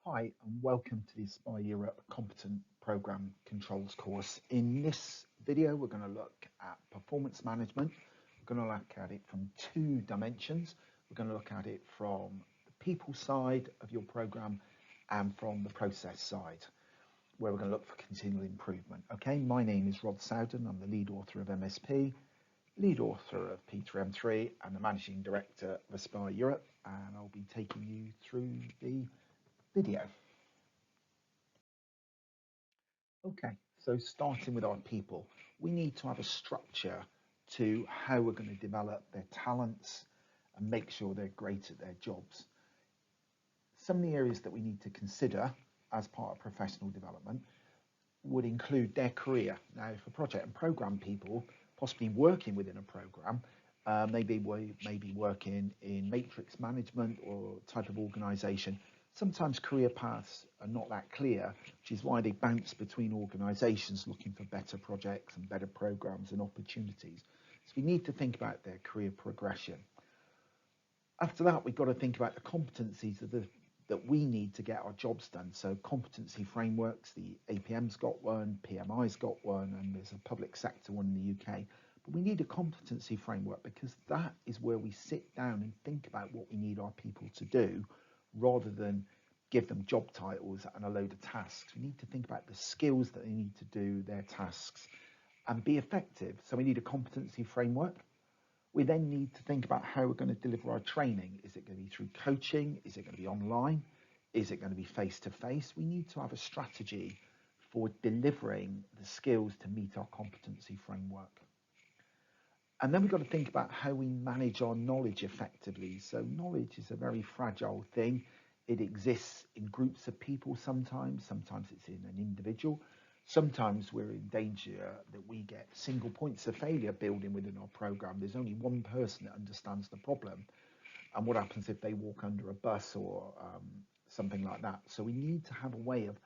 Hi and welcome to the Aspire Europe Competent Program Controls course. In this video we're going to look at performance management. We're going to look at it from two dimensions. We're going to look at it from the people side of your program and from the process side, where we're going to look for continual improvement. Okay, my name is Rod Sowden. I'm the lead author of MSP, lead author of P3M3 and the managing director of Aspire Europe, and I'll be taking you through the video. Okay, so starting with our people, we need to have a structure to how we're going to develop their talents and make sure they're great at their jobs. Some of the areas that we need to consider as part of professional development would include their career. Now, for project and program people, possibly working within a program, maybe working in matrix management or type of organization. Sometimes career paths are not that clear, which is why they bounce between organizations looking for better projects and better programs and opportunities. So we need to think about their career progression. After that, we've got to think about the competencies that we need to get our jobs done. So competency frameworks, the APM's got one, PMI's got one, and there's a public sector one in the UK. But we need a competency framework because that is where we sit down and think about what we need our people to do, rather than give them job titles and a load of tasks. We need to think about the skills that they need to do their tasks and be effective. So we need a competency framework. We then need to think about how we're going to deliver our training. Is it going to be through coaching? Is it going to be online? Is it going to be face-to-face? We need to have a strategy for delivering the skills to meet our competency framework. And then we've got to think about how we manage our knowledge effectively. So knowledge is a very fragile thing. It exists in groups of people sometimes it's in an individual. Sometimes we're in danger that we get single points of failure building within our program. There's only one person that understands the problem. And what happens if they walk under a bus or something like that? So we need to have a way of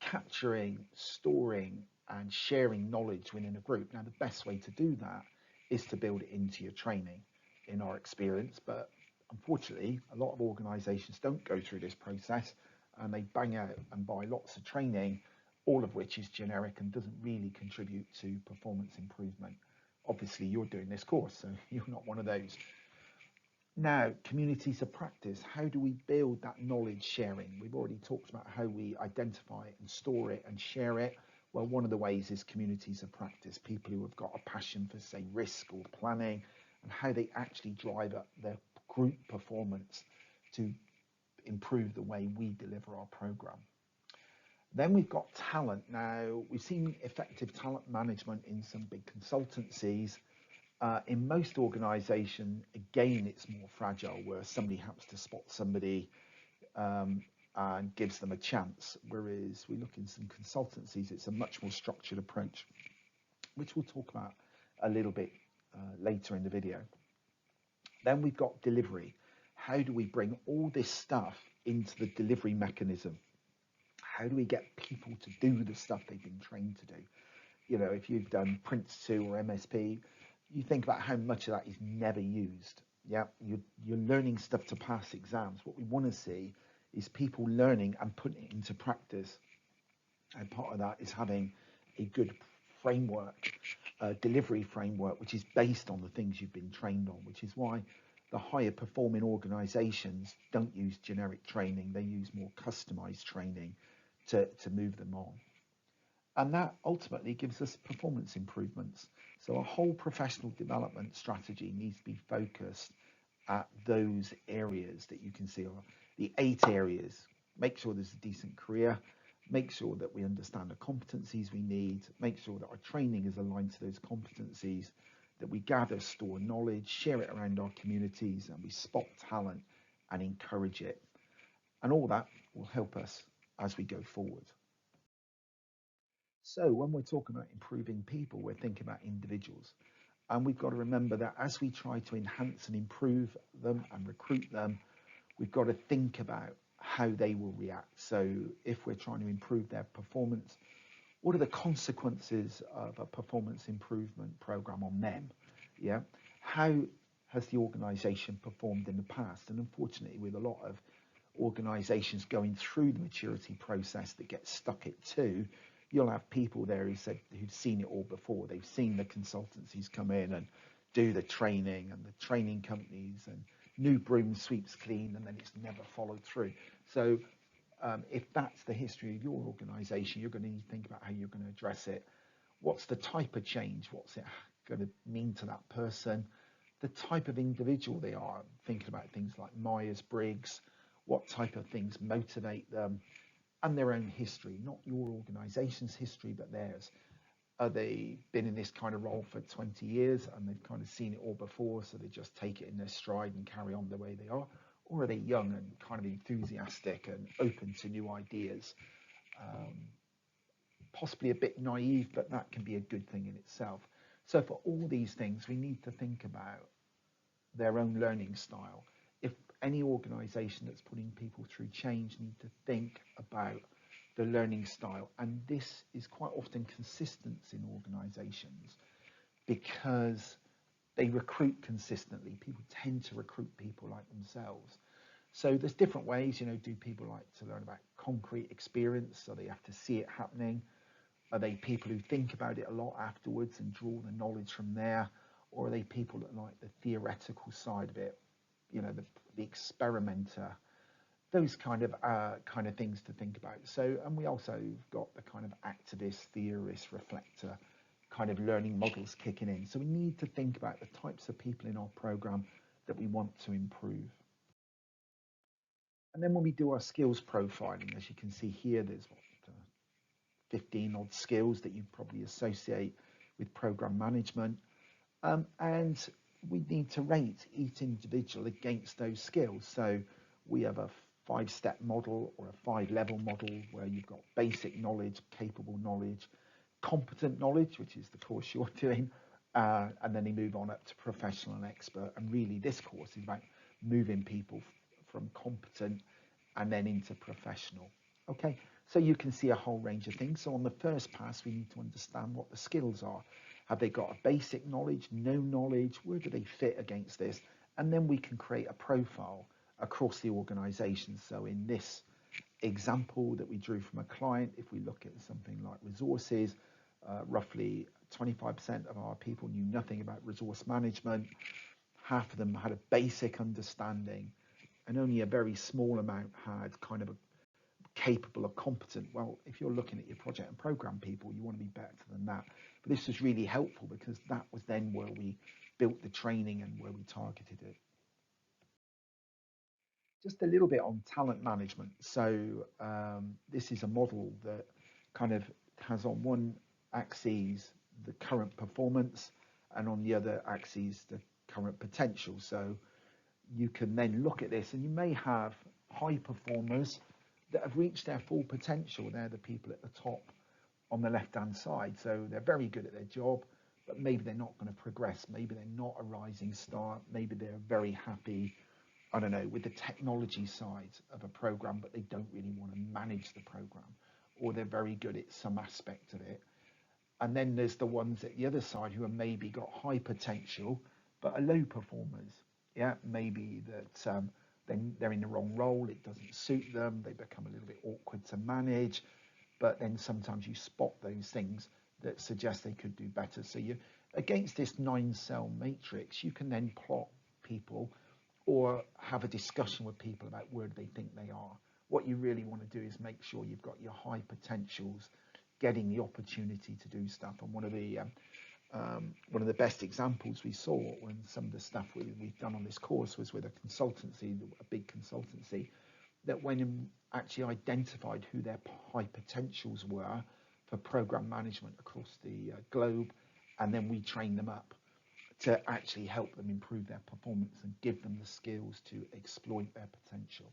capturing, storing and sharing knowledge within a group. Now, the best way to do that is to build it into your training, in our experience. But unfortunately, a lot of organizations don't go through this process and they bang out and buy lots of training, all of which is generic and doesn't really contribute to performance improvement. Obviously, you're doing this course, so you're not one of those. Now, communities of practice. How do we build that knowledge sharing? We've already talked about how we identify it and store it and share it. Well, one of the ways is communities of practice, people who have got a passion for, say, risk or planning, and how they actually drive up their group performance to improve the way we deliver our program. Then we've got talent. Now, we've seen effective talent management in some big consultancies. In most organizations, again, it's more fragile, where somebody happens to spot somebody and gives them a chance. Whereas we look in some consultancies, it's a much more structured approach, which we'll talk about a little bit later in the video. Then we've got delivery. How do we bring all this stuff into the delivery mechanism? How do we get people to do the stuff they've been trained to do? You know, if you've done Prince 2 or MSP, you think about how much of that is never used. Yeah, you're learning stuff to pass exams. What we want to see is people learning and putting it into practice. And part of that is having a good framework, delivery framework, which is based on the things you've been trained on, which is why the higher performing organizations don't use generic training. They use more customized training to move them on. And that ultimately gives us performance improvements. So a whole professional development strategy needs to be focused at those areas that you can see, or the 8 areas. Make sure there's a decent career, make sure that we understand the competencies we need, make sure that our training is aligned to those competencies, that we gather, store knowledge, share it around our communities, and we spot talent and encourage it. And all that will help us as we go forward. So when we're talking about improving people, we're thinking about individuals. And we've got to remember that as we try to enhance and improve them and recruit them, we've got to think about how they will react. So if we're trying to improve their performance, what are the consequences of a performance improvement program on them? Yeah. How has the organization performed in the past? And unfortunately, with a lot of organisations going through the maturity process that get stuck at 2, you'll have people there who've seen it all before. They've seen the consultancies come in and do the training, and the training companies, and new broom sweeps clean, and then it's never followed through. So if that's the history of your organisation, you're going to need to think about how you're going to address it. What's the type of change? What's it going to mean to that person? The type of individual they are, thinking about things like Myers-Briggs, what type of things motivate them, and their own history, not your organisation's history, but theirs. Are they been in this kind of role for 20 years and they've kind of seen it all before, so they just take it in their stride and carry on the way they are? Or are they young and kind of enthusiastic and open to new ideas? Possibly a bit naive, but that can be a good thing in itself. So for all these things, we need to think about their own learning style. If any organisation that's putting people through change need to think about the learning style, and this is quite often consistent in organisations because they recruit consistently. People tend to recruit people like themselves. So there's different ways, do people like to learn about concrete experience, so they have to see it happening? Are they people who think about it a lot afterwards and draw the knowledge from there? Or are they people that like the theoretical side of it, the experimenter, those kind of things to think about. So, and we also got the kind of activist, theorist, reflector kind of learning models kicking in. So we need to think about the types of people in our program that we want to improve. And then when we do our skills profiling, as you can see here, there's 15 odd skills that you probably associate with program management. And we need to rate each individual against those skills. So we have a 5-step model or a 5-level model where you've got basic knowledge, capable knowledge, competent knowledge, which is the course you're doing, and then they move on up to professional and expert. And really this course is about moving people from competent and then into professional. Okay, so you can see a whole range of things. So on the first pass, we need to understand what the skills are. Have they got a basic knowledge, no knowledge? Where do they fit against this? And then we can create a profile across the organisation. So in this example that we drew from a client, if we look at something like resources, roughly 25% of our people knew nothing about resource management. Half of them had a basic understanding, and only a very small amount had kind of a capable or competent. Well, if you're looking at your project and program people, you want to be better than that. But this was really helpful because that was then where we built the training and where we targeted it. Just a little bit on talent management. So this is a model that kind of has on one axis the current performance and on the other axis the current potential. So you can then look at this and you may have high performers that have reached their full potential. They're the people at the top on the left-hand side. So they're very good at their job, but maybe they're not going to progress. Maybe they're not a rising star. Maybe they're very happy, I don't know, with the technology side of a program, but they don't really want to manage the program, or they're very good at some aspect of it. And then there's the ones at the other side who have maybe got high potential, but are low performers. Yeah, maybe that then they're in the wrong role, it doesn't suit them, they become a little bit awkward to manage, but then sometimes you spot those things that suggest they could do better. So you, against this 9-cell matrix, you can then plot people or have a discussion with people about where they think they are. What you really want to do is make sure you've got your high potentials getting the opportunity to do stuff. And one of the best examples we saw when some of the stuff we've done on this course was with a consultancy, a big consultancy, that went and actually identified who their high potentials were for program management across the globe, and then we trained them up to actually help them improve their performance and give them the skills to exploit their potential.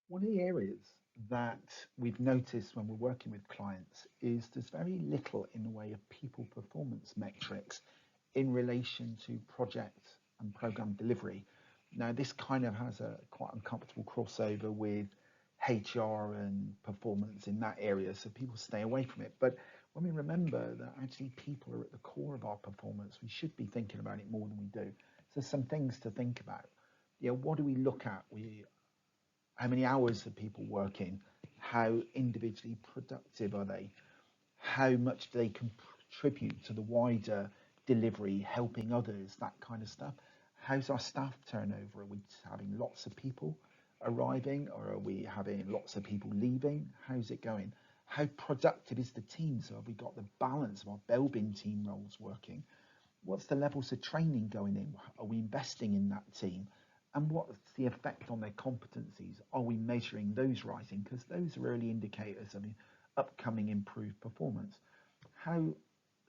One of the areas that we've noticed when we're working with clients is there's very little in the way of people performance metrics in relation to project and program delivery. Now, this kind of has a quite uncomfortable crossover with HR and performance in that area, so people stay away from it. But when we remember that actually people are at the core of our performance, we should be thinking about it more than we do. So some things to think about. What do we look at? How many hours are people working? How individually productive are they? How much do they contribute to the wider delivery, helping others, that kind of stuff? How's our staff turnover? Are we having lots of people arriving, or are we having lots of people leaving? How's it going? How productive is the team? So have we got the balance of our Belbin team roles working? What's the levels of training going in? Are we investing in that team? And what's the effect on their competencies? Are we measuring those rising? Because those are early indicators of upcoming improved performance. How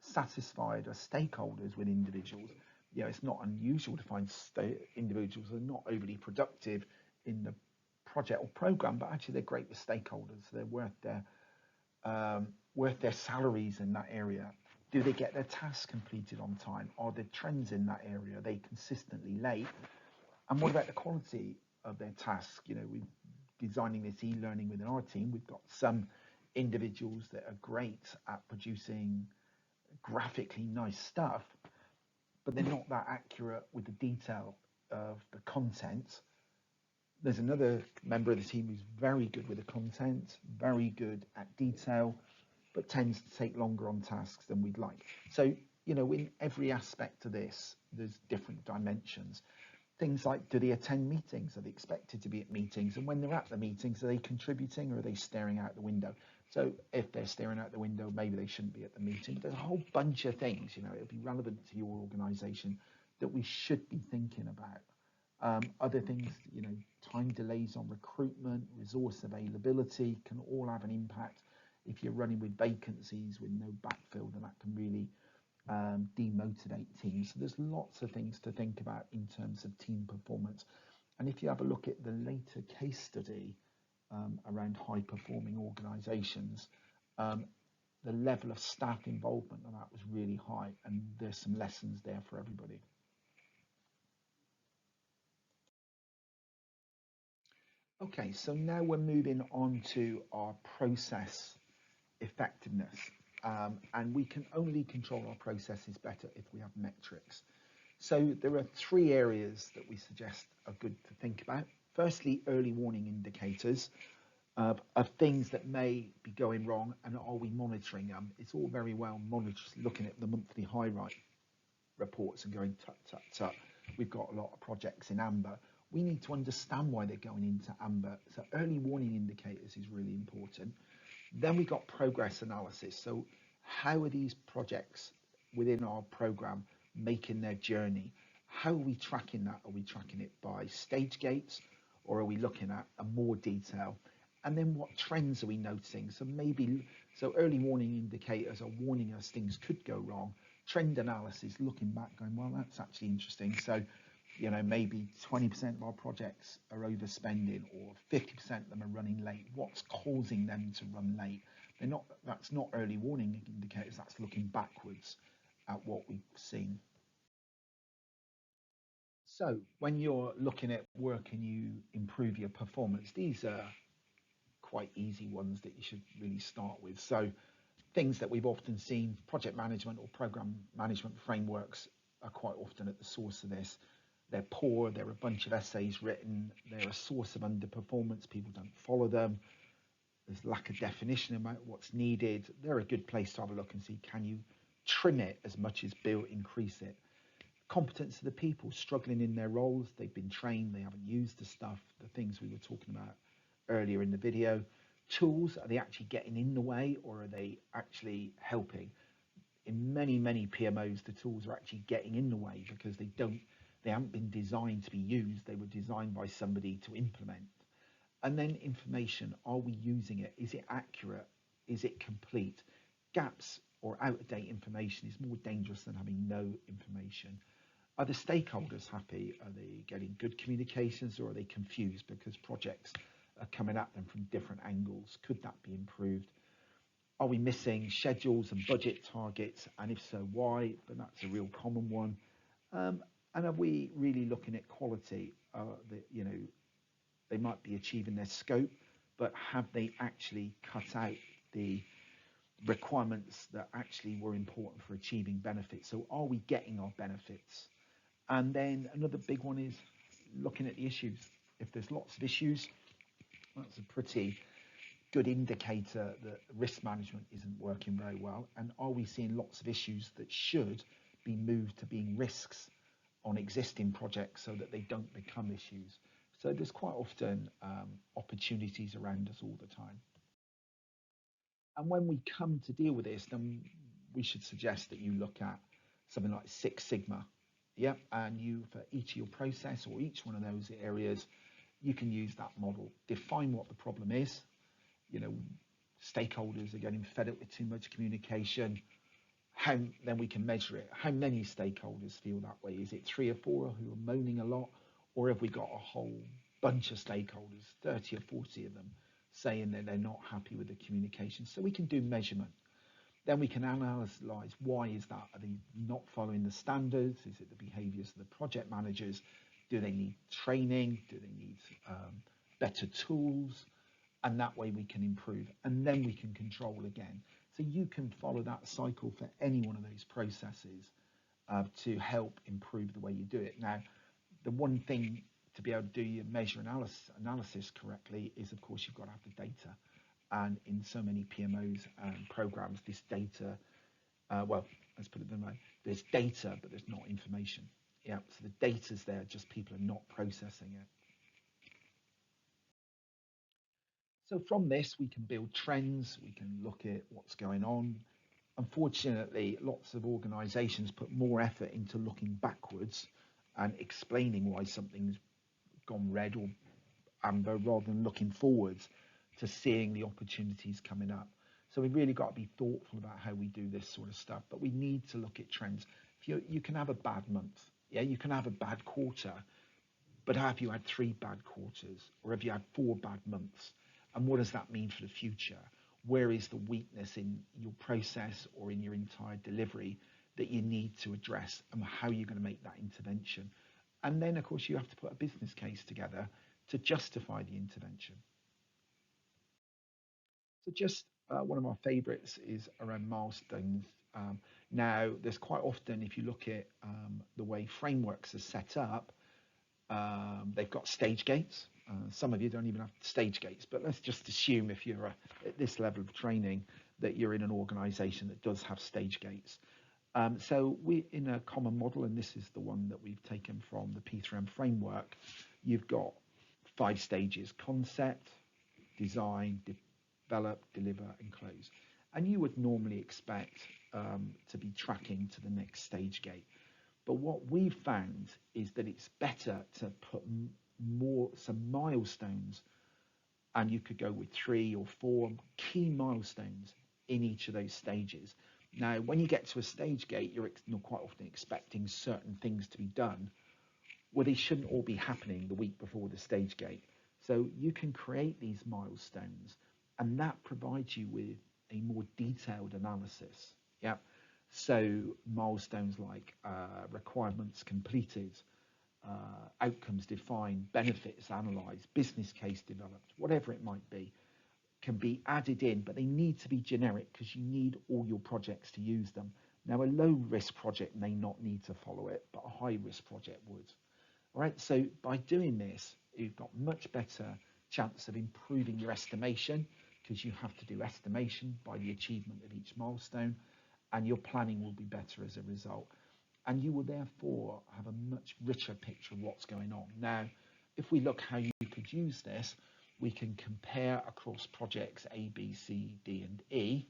satisfied are stakeholders with individuals? It's not unusual to find individuals who are not overly productive in the project or program, but actually they're great with stakeholders. They're worth their salaries in that area. Do they get their tasks completed on time? Are there trends in that area? Are they consistently late? And what about the quality of their tasks? We're designing this e-learning within our team. We've got some individuals that are great at producing graphically nice stuff, but they're not that accurate with the detail of the content. There's another member of the team who's very good with the content, very good at detail, but tends to take longer on tasks than we'd like. So, in every aspect of this, there's different dimensions. Things like, do they attend meetings? Are they expected to be at meetings? And when they're at the meetings, are they contributing, or are they staring out the window? So if they're staring out the window, maybe they shouldn't be at the meeting. But there's a whole bunch of things, it'll be relevant to your organisation that we should be thinking about. Other things, time delays on recruitment, resource availability can all have an impact. If you're running with vacancies with no backfill, then that can really demotivate teams. So there's lots of things to think about in terms of team performance. And if you have a look at the later case study around high performing organisations, the level of staff involvement on that was really high, and there's some lessons there for everybody. Okay, so now we're moving on to our process effectiveness. And we can only control our processes better if we have metrics. So there are three areas that we suggest are good to think about. Firstly, early warning indicators of things that may be going wrong, and are we monitoring them? It's all very well looking at the monthly high right reports and going tut, tut, tut. We've got a lot of projects in amber. We need to understand why they're going into amber. So early warning indicators is really important. Then we got progress analysis. So how are these projects within our program making their journey? How are we tracking that? Are we tracking it by stage gates, or are we looking at a more detail? And then what trends are we noticing? So early warning indicators are warning us things could go wrong. Trend analysis, looking back, going, well, that's actually interesting. So maybe 20% of our projects are overspending, or 50% of them are running late. What's causing them to run late? That's not early warning indicators, that's looking backwards at what we've seen. So when you're looking at where can you improve your performance, these are quite easy ones that you should really start with. So things that we've often seen, project management or program management frameworks are quite often at the source of this. They're poor, they're a bunch of essays written, they're a source of underperformance, people don't follow them, there's lack of definition about what's needed. They're a good place to have a look and see, can you trim it as much as increase it? Competence of the people, struggling in their roles, they've been trained, they haven't used the stuff, the things we were talking about earlier in the video. Tools, are they actually getting in the way, or are they actually helping? In many PMOs, the tools are actually getting in the way because they haven't been designed to be used. They were designed by somebody to implement. And then information, are we using it? Is it accurate? Is it complete? Gaps or out-of-date information is more dangerous than having no information. Are the stakeholders happy? Are they getting good communications, or are they confused because projects are coming at them from different angles? Could that be improved? Are we missing schedules and budget targets? And if so, why? But that's a real common one. And are we really looking at quality? They might be achieving their scope, but have they actually cut out the requirements that actually were important for achieving benefits? So are we getting our benefits? And then another big one is looking at the issues. If there's lots of issues, That's a pretty good indicator that risk management isn't working very well. And are we seeing lots of issues that should be moved to being risks on existing projects so that they don't become issues? So there's quite often opportunities around us all the time. And when we come to deal with this, then we should suggest that you look at something like Six Sigma. Yep, and you, for each of your process or each one of those areas, you can use that model. Define what the problem is. You know, stakeholders are getting fed up with too much communication. How then we can measure it. How many stakeholders feel that way? Is it 3 or 4 who are moaning a lot, or have we got a whole bunch of stakeholders, 30 or 40 of them, saying that they're not happy with the communication? So we can do measurement. Then we can analyze why is that? Are they not following the standards? Is it the behaviours of the project managers? Do they need training? Do they need better tools? And that way we can improve, and then we can control again. So you can follow that cycle for any one of those processes to help improve the way you do it. Now, the one thing to be able to do your measure analysis correctly is, of course, you've got to have the data. And in so many PMOs and programs, this data, well, let's put it this way, there's data, but there's not information. Yeah, so the data's there, just people are not processing it. So from this, we can build trends, we can look at what's going on. Unfortunately, lots of organizations put more effort into looking backwards and explaining why something's gone red or amber rather than looking forwards to seeing the opportunities coming up. So we've really got to be thoughtful about how we do this sort of stuff, but we need to look at trends. If you can have a bad month, yeah, you can have a bad quarter, but have you had 3 bad quarters or have you had 4 bad months? And what does that mean for the future? Where is the weakness in your process or in your entire delivery that you need to address, and how are you going to make that intervention? And then, of course, you have to put a business case together to justify the intervention. So just one of my favorites is around milestones. Now, there's quite often, if you look at the way frameworks are set up, they've got stage gates. Some of you don't even have stage gates, but let's just assume if you're at this level of training that you're in an organization that does have stage gates. So we in a common model, and this is the one that we've taken from the P3M framework, you've got 5 stages: concept, design, develop, deliver, and close. And you would normally expect to be tracking to the next stage gate. But what we've found is that it's better to put some milestones, and you could go with 3 or 4 key milestones in each of those stages. Now, when you get to a stage gate, you're quite often expecting certain things to be done. Well, they shouldn't all be happening the week before the stage gate. So you can create these milestones, and that provides you with a more detailed analysis. Yeah. So milestones like requirements completed, outcomes defined, benefits analysed, business case developed, whatever it might be, can be added in, but they need to be generic because you need all your projects to use them. Now, a low risk project may not need to follow it, but a high risk project would. All right, so by doing this, you've got much better chance of improving your estimation, because you have to do estimation by the achievement of each milestone, and your planning will be better as a result. And you will therefore have a much richer picture of what's going on. Now, if we look how you could use this, we can compare across projects A, B, C, D, and E.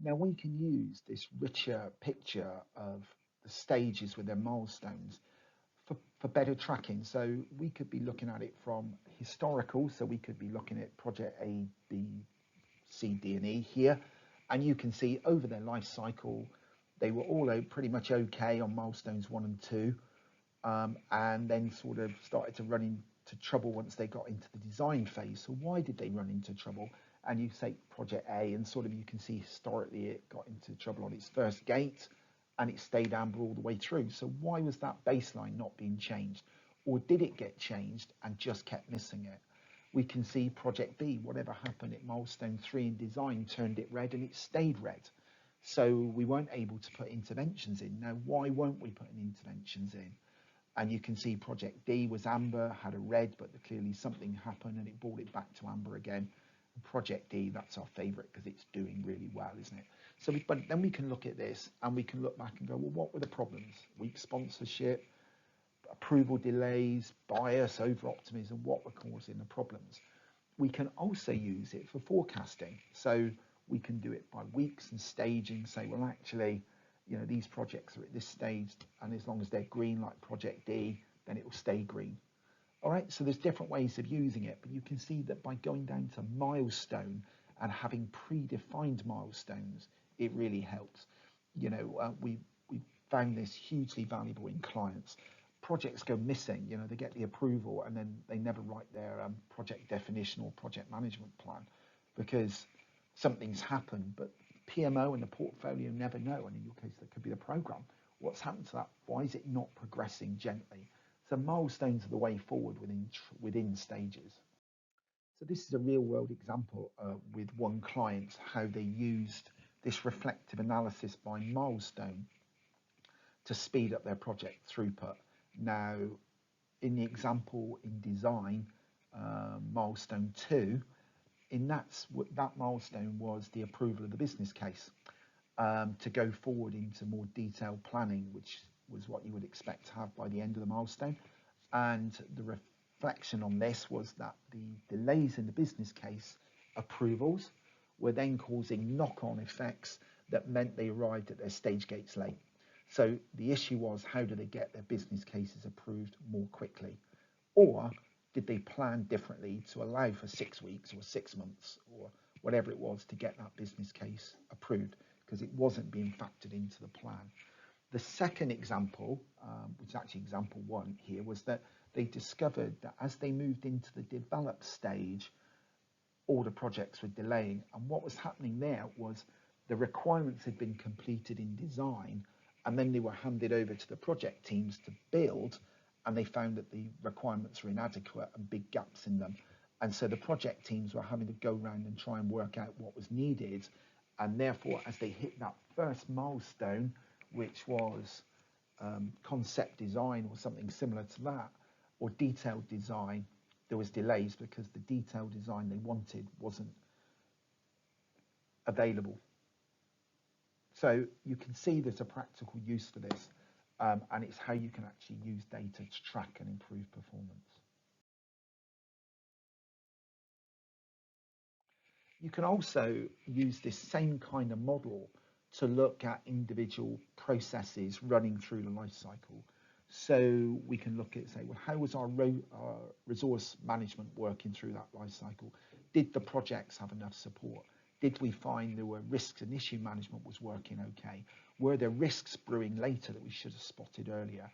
Now we can use this richer picture of the stages with their milestones for better tracking. So we could be looking at it from historical, so we could be looking at project A, B, C, D, and E here, and you can see over their life cycle, they were all pretty much okay on milestones 1 and 2, and then sort of started to run into trouble once they got into the design phase. So why did they run into trouble? And you say project A, and sort of you can see historically it got into trouble on its first gate, and it stayed amber all the way through. So why was that baseline not being changed? Or did it get changed and just kept missing it? We can see project B, whatever happened at milestone 3 in design turned it red and it stayed red. So we weren't able to put interventions in. Now, why won't we put interventions in? And you can see project D was amber, had a red, but clearly something happened and it brought it back to amber again. And project D, that's our favorite because it's doing really well, isn't it? So, but then we can look at this and we can look back and go, well, what were the problems? Weak sponsorship, approval delays, bias, over optimism, what were causing the problems? We can also use it for forecasting. So we can do it by weeks and staging, say, well, actually, these projects are at this stage, and as long as they're green, like project D, then it will stay green. All right, so there's different ways of using it, but you can see that by going down to milestone and having predefined milestones, it really helps. We found this hugely valuable in clients. Projects go missing, they get the approval and then they never write their project definition or project management plan because something's happened, but PMO and the portfolio never know, and in your case that could be the program. What's happened to that? Why is it not progressing gently? So milestones are the way forward within stages. So this is a real world example with one client, how they used this reflective analysis by milestone to speed up their project throughput. Now, in the example in design, milestone 2, that milestone was the approval of the business case to go forward into more detailed planning, which was what you would expect to have by the end of the milestone. And the reflection on this was that the delays in the business case approvals were then causing knock-on effects that meant they arrived at their stage gates late. So the issue was, how do they get their business cases approved more quickly? Or did they plan differently to allow for 6 weeks or 6 months or whatever it was to get that business case approved, because it wasn't being factored into the plan? The second example, which is actually example 1 here, was that they discovered that as they moved into the develop stage, all the projects were delaying. And what was happening there was the requirements had been completed in design, and then they were handed over to the project teams to build, and they found that the requirements were inadequate and big gaps in them. And so the project teams were having to go around and try and work out what was needed. And therefore, as they hit that first milestone, which was concept design or something similar to that, or detailed design, there was delays because the detailed design they wanted wasn't available. So you can see there's a practical use for this, and it's how you can actually use data to track and improve performance. You can also use this same kind of model to look at individual processes running through the life cycle. So we can look at, say, well, how was our resource management working through that life cycle? Did the projects have enough support? Did we find there were risks and issue management was working okay? Were there risks brewing later that we should have spotted earlier?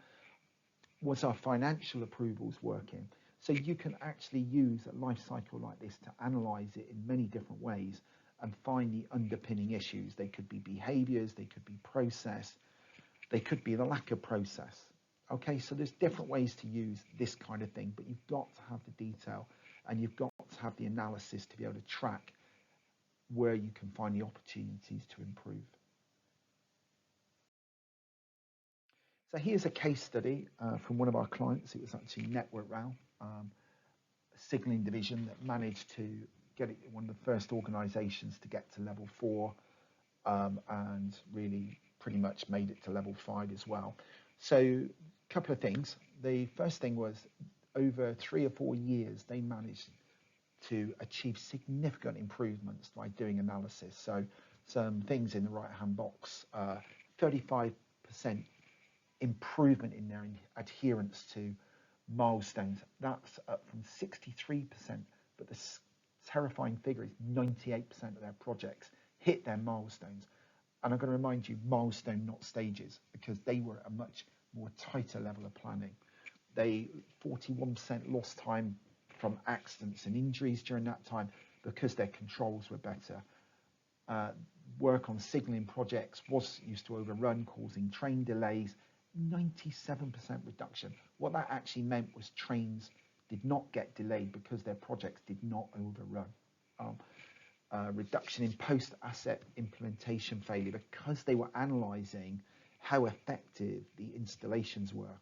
Was our financial approvals working? So you can actually use a life cycle like this to analyze it in many different ways and find the underpinning issues. They could be behaviors, they could be process, they could be the lack of process. Okay, so there's different ways to use this kind of thing, but you've got to have the detail and you've got to have the analysis to be able to track where you can find the opportunities to improve. So here's a case study from one of our clients. It was actually Network Rail, a signalling division that managed to get it one of the first organisations to get to level 4 and really pretty much made it to level 5 as well. So a couple of things. The first thing was over 3 or 4 years, they managed to achieve significant improvements by doing analysis. So some things in the right-hand box, 35% improvement in their adherence to milestones. That's up from 63%, but the terrifying figure is 98% of their projects hit their milestones. And I'm going to remind you, milestone, not stages, because they were at a much more tighter level of planning. They 41% lost time from accidents and injuries during that time because their controls were better. Work on signalling projects was used to overrun, causing train delays. 97% reduction. What that actually meant was trains did not get delayed because their projects did not overrun. Reduction in post-asset implementation failure because they were analysing how effective the installations were.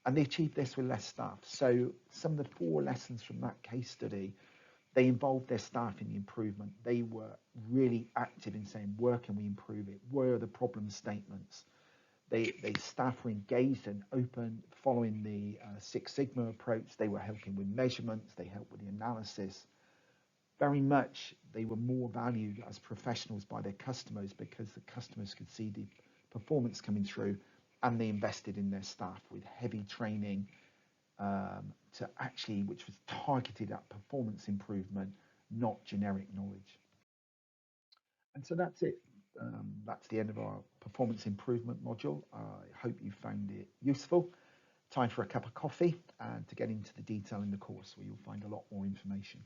And they achieved this with less staff. So some of the 4 lessons from that case study, they involved their staff in the improvement. They were really active in saying, where can we improve it? Where are the problem statements? They staff were engaged and open, following the Six Sigma approach. They were helping with measurements. They helped with the analysis. Very much, they were more valued as professionals by their customers because the customers could see the performance coming through, and they invested in their staff with heavy training to actually, which was targeted at performance improvement, not generic knowledge. And so that's it. That's the end of our performance improvement module. I hope you found it useful. Time for a cup of coffee and to get into the detail in the course where you'll find a lot more information.